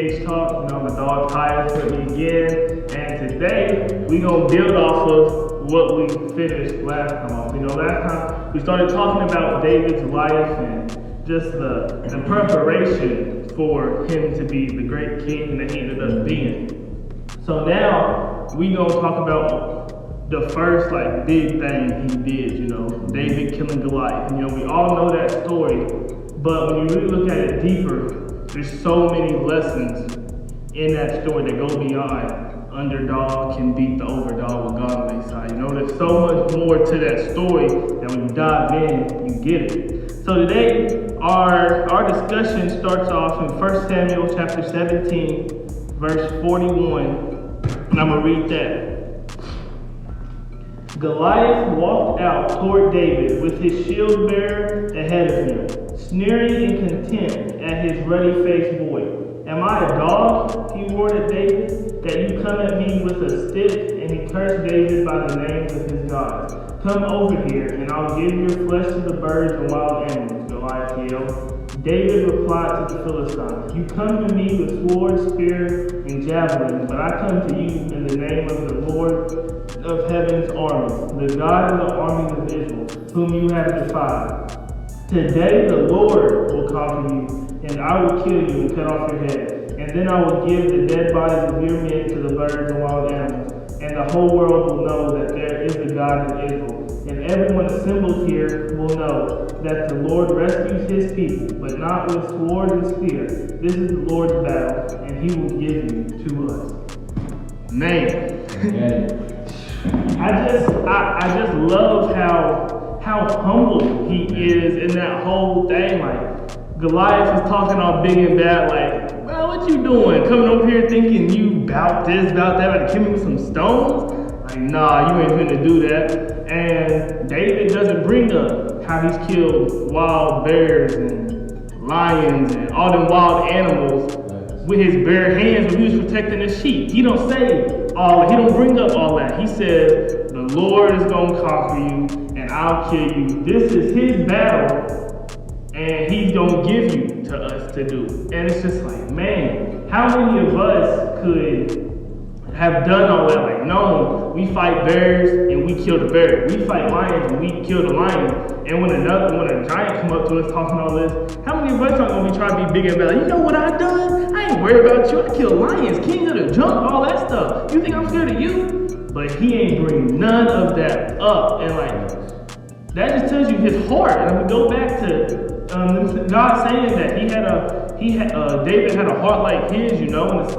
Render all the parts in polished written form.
NMKBH talk. My dog Tyus with me again, and today we gonna build off of what we finished last time off. Last time we started talking about David's life and just the preparation for him to be the great king that he ended up being. So now we gonna talk about the first big thing he did. David killing Goliath. We all know that story, but when you really look at it deeper, there's so many lessons in that story that go beyond underdog can beat the overdog with God on their side. There's so much more to that story that when you dive in, you get it. So today, our discussion starts off in 1 Samuel chapter 17, verse 41, and I'm going to read that. Goliath walked out toward David with his shield bearer ahead of him, sneering in contempt at his ruddy-faced boy. Am I a dog, he roared at David, that you come at me with a stick? And he cursed David by the names of his gods. Come over here, and I'll give your flesh to the birds and wild animals, Goliath yelled. David replied to the Philistine, you come to me with sword, spear, and javelin, but I come to you in the name of the Lord of heaven's army, the God of the armies of Israel, whom you have defied. Today the Lord will conquer you, and I will kill you and cut off your head. And then I will give the dead bodies of your men to the birds and wild animals, and the whole world will know that there is a God in Israel. And everyone assembled here will know that the Lord rescues his people, but not with sword and spear. This is the Lord's battle, and he will give you to us. Man. I just love how humble he is in that whole thing. Goliath is talking all big and bad, well, what you doing? Coming over here thinking you bout this, bout that, about to kill me with some stones? Nah, you ain't finna do that. And David doesn't bring up how he's killed wild bears and lions and all them wild animals with his bare hands when he was protecting the sheep. He don't say all that. He don't bring up all that. He says, the Lord is gonna conquer you and I'll kill you. This is his battle and he's gonna give you to us to do. And it's just man, how many of us could have done all that? No, we fight bears and we kill the bear. We fight lions and we kill the lion. And when a giant come up to us talking all this, how many of us are gonna be trying to be big and bad? You know what I done? I ain't worried about you. I kill lions, king of the jungle, all that stuff. You think I'm scared of you? But he ain't bring none of that up. And that just tells you his heart. And we go back to God saying that David had a heart like his, and it's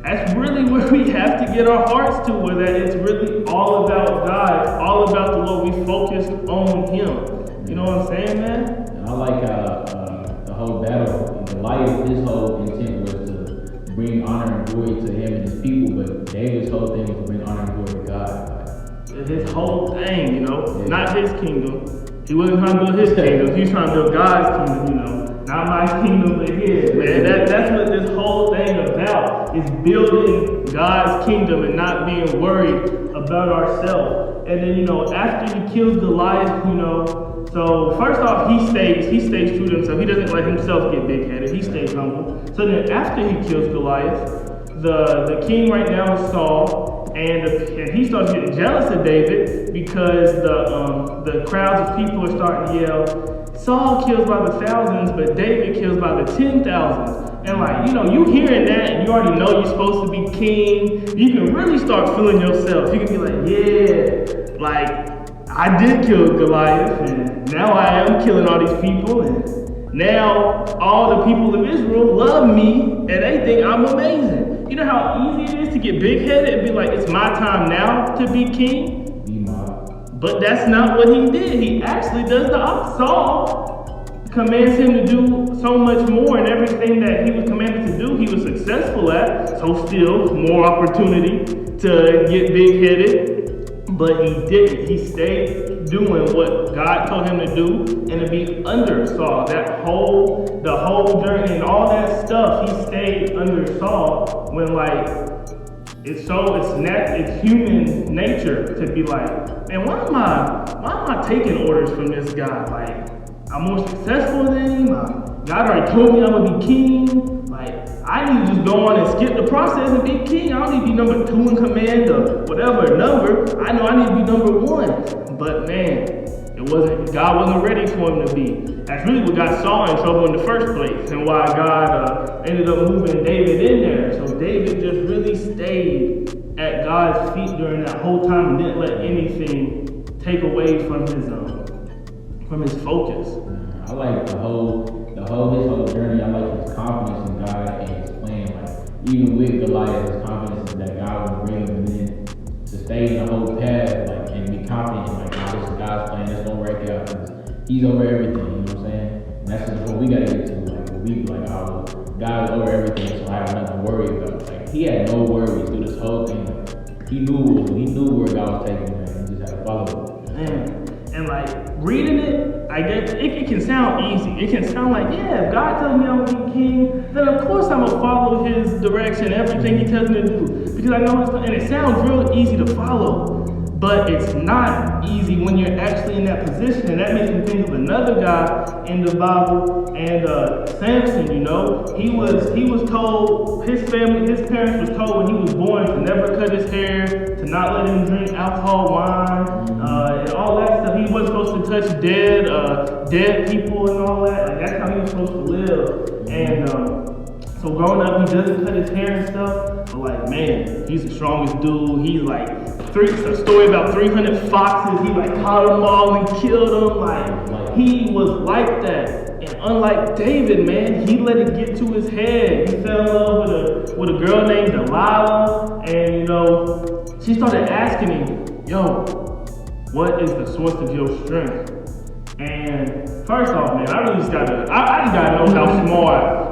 that's really where we have to get our hearts to, where that it's really all about God, all about the Lord. We focus on him. You know what I'm saying, man? And I like the whole battle. Goliath, his whole intent was to bring honor and glory to him and his people, but David's whole thing was to bring honor and glory to God. His whole thing, not his kingdom. He wasn't trying to build his kingdom. He was trying to build God's kingdom, Not my kingdom, but his, man. That's what this whole thing about, is building God's kingdom and not being worried about ourselves. And then, after he kills Goliath, so first off, he stays true to himself. He doesn't let himself get big-headed. He stays humble. So then after he kills Goliath, the king right now is Saul, and he starts getting jealous of David because the crowds of people are starting to yell, Saul kills by the thousands, but David kills by the 10,000s. And you hearing that, and you already know you're supposed to be king, you can really start feeling yourself. You can be I did kill Goliath, and now I am killing all these people, and now all the people of Israel love me, and they think I'm amazing. You know how easy it is to get big-headed and be like, it's my time now to be king? But that's not what he did. He actually does the opposite. Saul commands him to do so much more, and everything that he was commanded to do, he was successful at. So still, more opportunity to get big-headed. But he didn't. He stayed doing what God told him to do and to be under Saul. The whole journey and all that stuff, he stayed under Saul when it's human nature to be man, why am I taking orders from this guy? I'm more successful than him. God already told me I'm gonna be king. I go on and skip the process and be king. I don't need to be number 2 in command or whatever number. I know I need to be number 1. But man, God wasn't ready for him to be. That's really what got Saul in trouble in the first place, and why God ended up moving David in there. So David just really stayed at God's feet during that whole time and didn't let anything take away from his focus. I like the whole journey. I like his confidence in God and his plan. Like even with Goliath, his confidence that God would bring him in to stay in the whole path, like and be confident, like this is God's plan. It's gonna work out. 'Cause He's over everything. You know what I'm saying? And that's just what we gotta get to. Like we be like, oh, God is over everything, so I have nothing to worry about. Like he had no worries through this whole thing. Like, he knew where God was taking him, and he just had to follow it. Man. And like reading it, I guess it can sound easy. It can sound like, yeah, if God tells me I'm gonna be king, then of course I'm gonna follow his direction, everything he tells me to do. Because I know and it sounds real easy to follow. But it's not easy when you're actually in that position. And that makes me think of another guy in the Bible, and Samson, you know. He was told, his parents was told when he was born to never cut his hair, to not let him drink alcohol, wine, and all that stuff. He wasn't supposed to touch dead people and all that. Like that's how he was supposed to live. And so growing up, he doesn't cut his hair and stuff. But like, man, he's the strongest dude. He's like, a story about 300 foxes. He like caught them all and killed them. Like he was like that. And unlike David, man, he let it get to his head. He fell in love with a girl named Delilah, and you know, she started asking him, "Yo, what is the source of your strength?" And first off, man, I just gotta know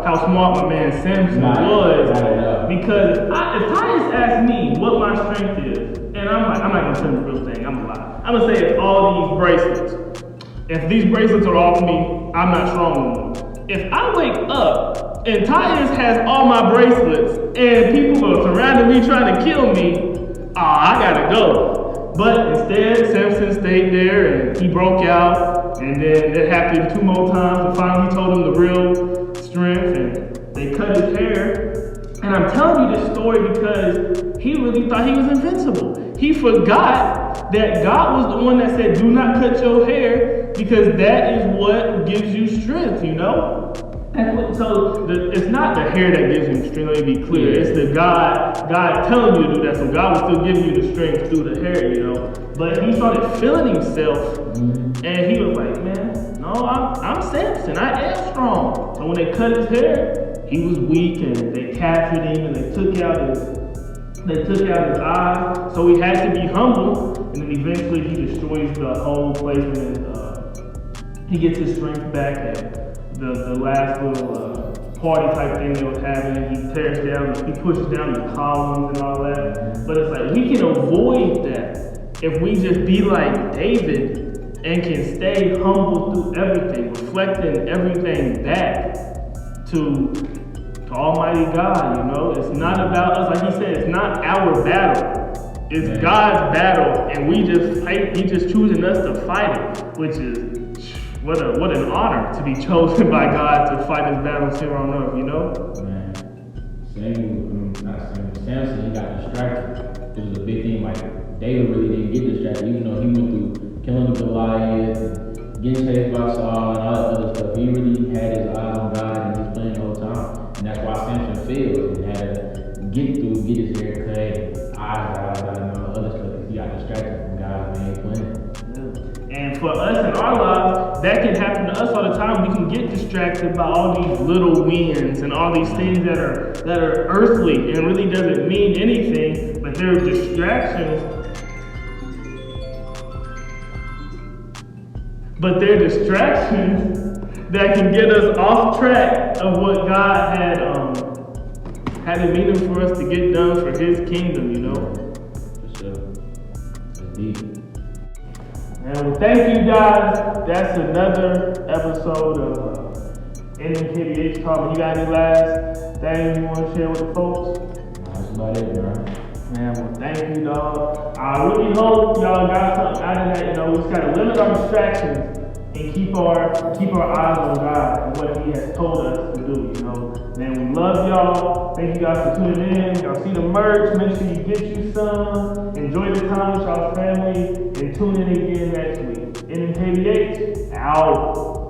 how smart my man Samson was. Because if Tyus asked me what my strength is, and I'm not gonna tell him the real thing, I'm gonna lie. I'm gonna say it's all these bracelets. If these bracelets are off me, I'm not strong no more. If I wake up and Tyus has all my bracelets and people are surrounding me trying to kill me, I gotta go. But instead, Samson stayed there and he broke out, and then it happened 2 more times, and finally he told him the real strength, and they cut his hair. And I'm telling you this story because he really thought he was invincible. He forgot that God was the one that said, do not cut your hair, because that is what gives you strength, you know? So it's not the hair that gives you strength, let me be clear. It's the God telling you to do that, so God will still give you the strength through the hair, you know? But he started feeling himself, and he was like, man, no, I'm Samson, I am strong. So when they cut his hair, he was weak, and they captured him, and they took out his eyes. So he had to be humble, and then eventually he destroys the whole place, and he gets his strength back at the last little party type thing they was having. He pushes down the columns and all that. But it's like we can avoid that if we just be like David and can stay humble through everything, reflecting everything back to Almighty God, you know? It's not about us, like he said, it's not our battle. It's God's battle, and we just fight. He's just choosing us to fight it, which is what an honor to be chosen by God to fight his battles here on earth, you know? Man, Samson, he got distracted. It was a big thing. Like David really didn't get distracted, even though he went through killing the Goliath, getting chased by Saul, and all that other stuff. He really had his eyes on God, and he was playing the whole time. And that's why Samson failed and had to get his hair cut, eyes out, and all the other stuff, because he got distracted from God's main plan. And for us in our lives, that can happen to us all the time. We can get distracted by all these little wins and all these things that are earthly and really doesn't mean anything, but they're distractions. But they're distractions that can get us off track of what God had in meaning for us to get done for his kingdom, you know? For sure. That's deep. And thank you guys. That's another episode of NMKBH Talk. You got any last thing you want to share with the folks? That's about it, bro. Man, well, thank you, dog. I really hope y'all got something out of that. You know, we just gotta limit our distractions and keep our eyes on God and what he has told us to do, you know. man, we love y'all. Thank you guys for tuning in. Y'all see the merch. Make sure you get you some. Enjoy the time with y'all family. And tune in again next week. NMKBH, out.